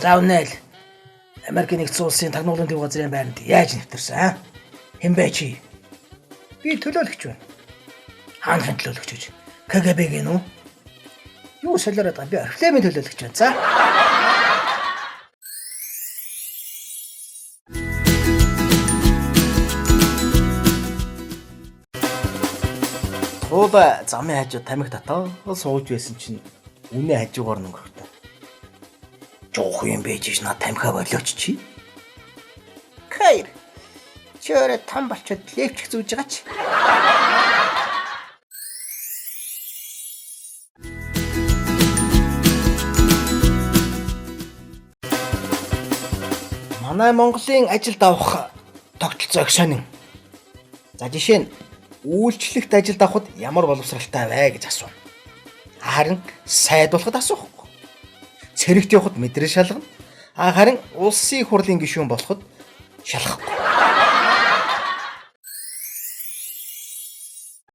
За үнээл. Америкийн нэгдсэн улсын тагнуулын төв газрын байранд яаж нэвтэрсэн аа? Хэн бэ чи? Би төлөөлөгч байна. Хаанхын төлөөлөгч гэж? КГБ-гийн үү? Юу солиороод байгаа? Би Орифлеймийн төлөөлөгч байна. За. Туула замын хажуу тамхи татаа сууж байсан чинь үнэ хажуугаар өнгөрөхтэй. Жоох юм байж ш над тамхиа болооч чи. Хайр. Чөөрэ там болчод левчих зүүж байгаа ч. Манай Монголын ажилд авах тогтолцоо сонин. За жишээ нь үйлчлэгт ажилд авахд ямар боловсралтай вэ гэж асуув. Харин сайдуулахад асуухгүй. Цэрэгт явахд мэдрээ шалгана. Харин улсын хурлын гишүүн болоход шалгахгүй.